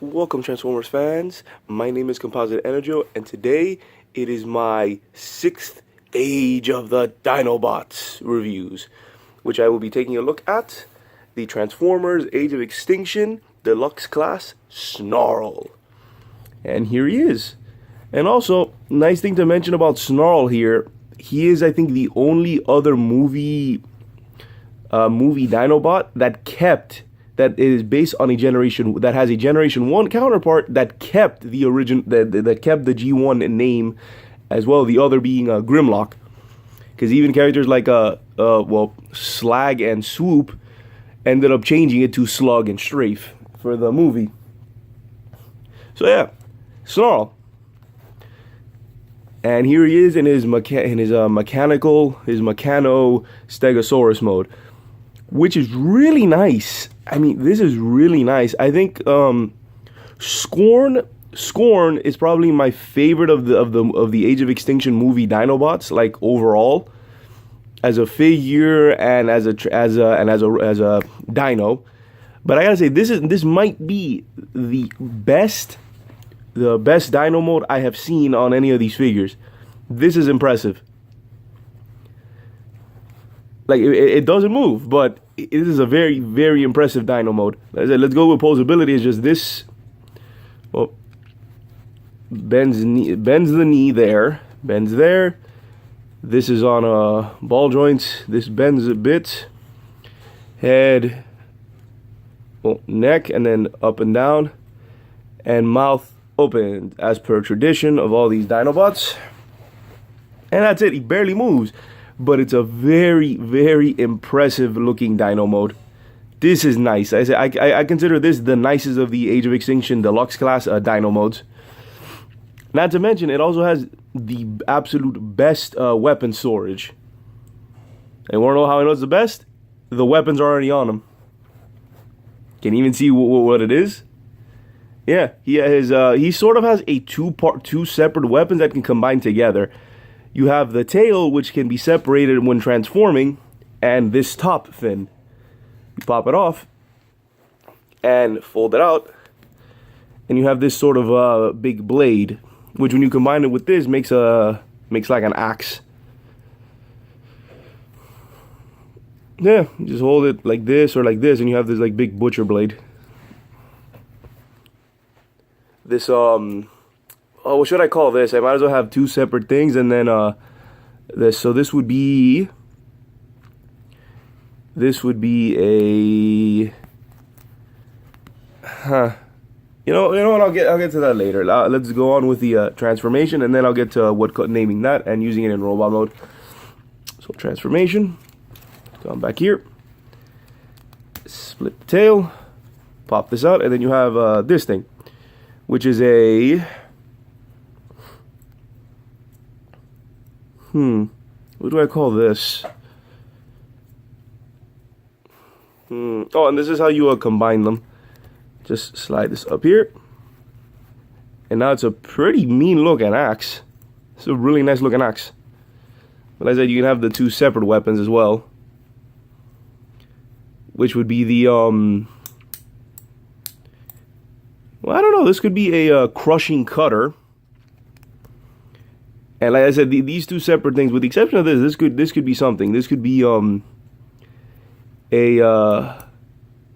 Welcome, Transformers fans. My name is Composite EnerJoe, and today it is my 6th Age of the Dinobots reviews, which I will be taking a look at the Transformers Age of Extinction Deluxe Class Snarl. And here he is. And also, nice thing to mention about Snarl here, he is, I think, the only other movie Dinobot that is based on a generation that has a Generation 1 counterpart that kept the origin that kept the G1 name, as well, the other being Grimlock, because even characters like Slag and Swoop ended up changing it to Slug and Strafe for the movie. So yeah, Snarl. And here he is in his mechano Stegosaurus mode, which is really nice. I mean, this is really nice. I think Scorn is probably my favorite of the Age of Extinction movie Dinobots, like overall, as a figure and as a dino. But I gotta say, this might be the best dino mode I have seen on any of these figures. This is impressive. Like, it doesn't move, but it is a very, very impressive dino mode. As I said, let's go with posability. It's just this. Well, bends the knee there, bends there. This is on ball joints. This bends a bit. Head, well, neck, and then up and down, and mouth open, as per tradition of all these Dinobots. And that's it. He barely moves. But it's a very, very impressive looking dino mode. This is nice. I consider this the nicest of the Age of Extinction Deluxe class dino modes. Not to mention, it also has the absolute best weapon storage. And want to know how I know it's the best? The weapons are already on him. Can you even see what it is? Yeah, he sort of has a two separate weapons that can combine together. You have the tail, which can be separated when transforming, and this top fin. You pop it off and fold it out, and you have this sort of big blade, which when you combine it with this makes like an axe. Yeah, you just hold it like this or like this, and you have this like big butcher blade. This oh, what should I call this? I might as well have two separate things, and then this. So this would be a You know what? I'll get to that later. Let's go on with the transformation, and then I'll get to naming that and using it in robot mode. So transformation. Come back here. Split the tail. Pop this out, and then you have this thing, which is a what do I call this? Oh, and this is how you combine them. Just slide this up here. And now it's a pretty mean looking axe. It's a really nice looking axe. But as I said, you can have the two separate weapons as well, which would be the well, I don't know, this could be a crushing cutter. And like I said, these two separate things, with the exception of this could be something. This could be a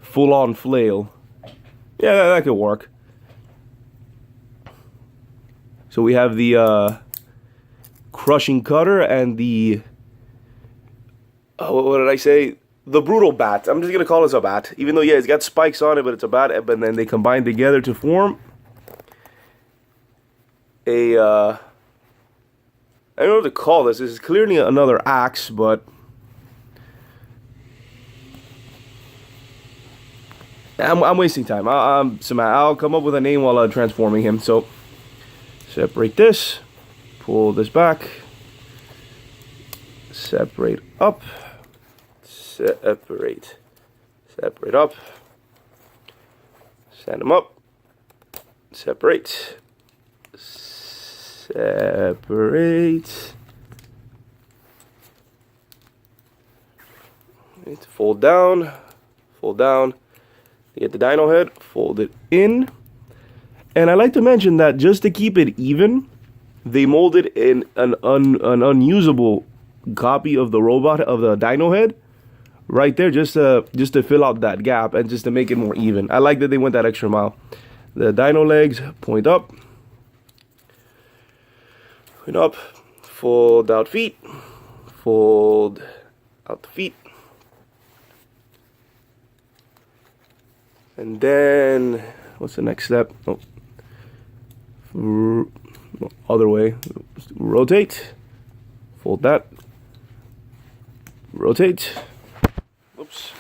full-on flail. Yeah, that could work. So we have the crushing cutter and the what did I say? The brutal bat. I'm just gonna call this a bat, even though yeah, it's got spikes on it, but it's a bat. But then they combine together to form a I don't know what to call this. This is clearly another axe, but I'm wasting time. I'll come up with a name while transforming him. So separate this, pull this back, separate up, separate up, stand them up, separate. Separate. Fold down. You get the dino head, fold it in, And I like to mention that just to keep it even, they molded in an unusable copy of the robot, of the dino head, right there, just to fill out that gap and just to make it more even. I like that they went that extra mile. The dino legs point up, fold out feet, fold out the feet, and then what's the next step? Oh, other way. Rotate, fold that, rotate. Oops.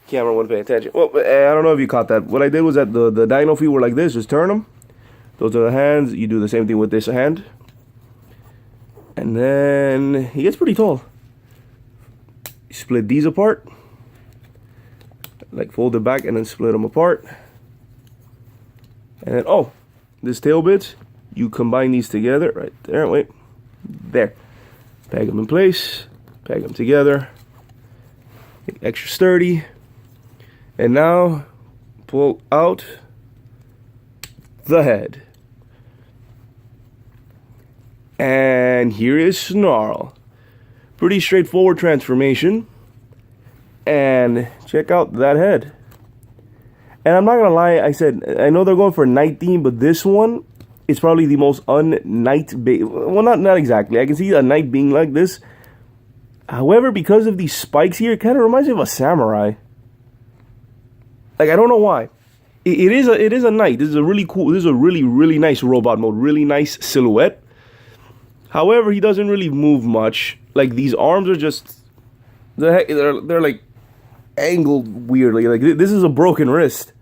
Camera wasn't paying attention. Well, I don't know if you caught that. What I did was that the dino feet were like this. Just turn them. Those are the hands. You do the same thing with this hand. And then he gets pretty tall. Split these apart. Like fold it back and then split them apart. And then, oh, this tail bit, you combine these together. Right there. Wait. There. Peg them in place. Peg them together. Make extra sturdy. And now pull out the head. And here is Snarl. Pretty straightforward transformation. And check out that head. And I'm not gonna lie, I know they're going for a night theme, but this one is probably the most un-night well, not exactly. I can see a knight being like this. However, because of these spikes here, it kind of reminds me of a samurai. Like, I don't know why. It is a knight. This is a really cool. This is a really nice robot mode. Really nice silhouette. However, he doesn't really move much. Like, these arms are just they're like angled weirdly. Like, this is a broken wrist.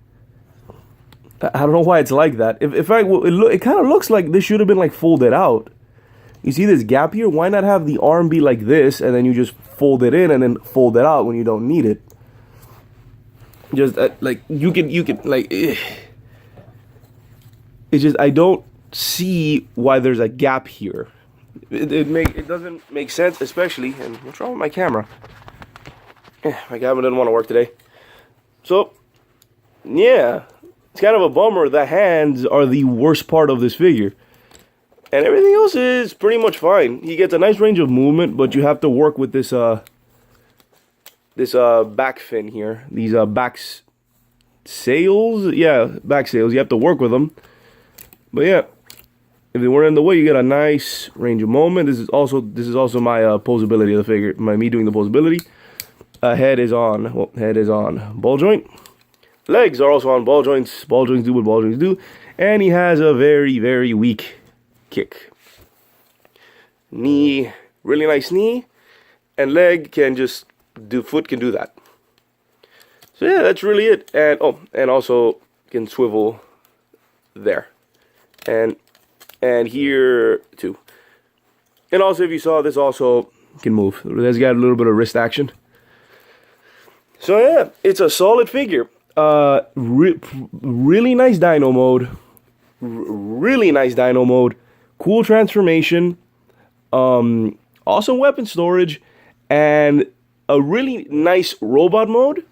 I don't know why it's like that. In fact, it kind of looks like this should have been like folded out. You see this gap here? Why not have the arm be like this, and then you just fold it in and then fold it out when you don't need it? Just like you can like. It's just I don't see why there's a gap here. It doesn't make sense, especially. And what's wrong with my camera? My camera didn't want to work today. So yeah, it's kind of a bummer. The hands are the worst part of this figure. And everything else is pretty much fine. He gets a nice range of movement, but you have to work with this back fin here. These back sails. Yeah, back sails. You have to work with them. But yeah, if they weren't in the way, you get a nice range of movement. This is also my posability of the figure. Me doing the posability. Head is on ball joint. Legs are also on ball joints. Ball joints do what ball joints do. And he has a very weak kick. Knee, really nice knee, and leg can just do, foot can do that. So yeah, that's really it. And and also can swivel there, and here too. And also, if you saw, this also can move. It's got a little bit of wrist action. So yeah, it's a solid figure. Really nice dino mode. Really nice dino mode. Cool transformation, awesome weapon storage, and a really nice robot mode.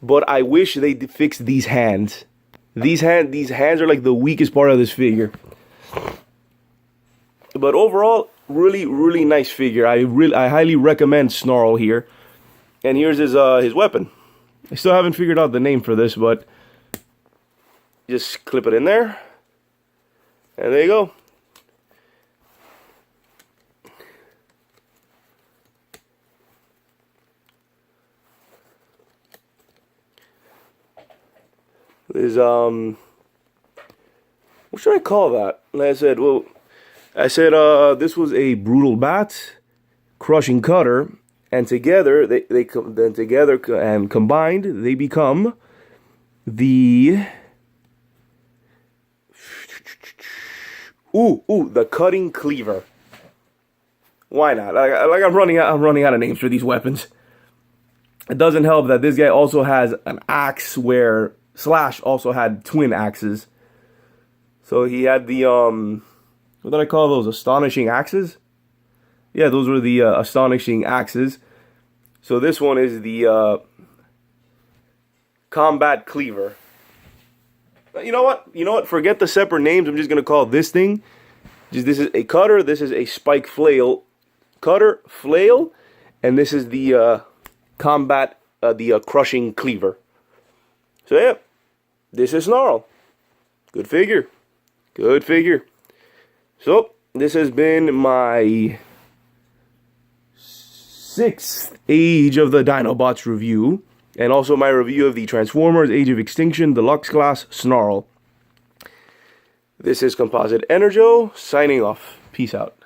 But I wish they fixed these hands. These hands are like the weakest part of this figure. But overall, really nice figure. I highly recommend Snarl here. And here's his weapon. I still haven't figured out the name for this, but just clip it in there, and there you go. There's what should I call that? And I said this was a brutal bat, crushing cutter, and together together and combined they become the the cutting cleaver. Why not? Like I'm running out of names for these weapons. It doesn't help that this guy also has an axe where Slash also had twin axes. So he had the what did I call those? Astonishing axes? Yeah, those were the astonishing axes. So this one is the combat cleaver. You know what? You know what? Forget the separate names. I'm just gonna call this thing. This is a cutter. This is a spike flail. Cutter, flail, and this is the combat, the crushing cleaver. So yeah, this is Snarl. Good figure. Good figure. So this has been my 6th Age of the Dinobots review, and also my review of the Transformers Age of Extinction Deluxe Class Snarl. This is Composite EnerJoe signing off. Peace out.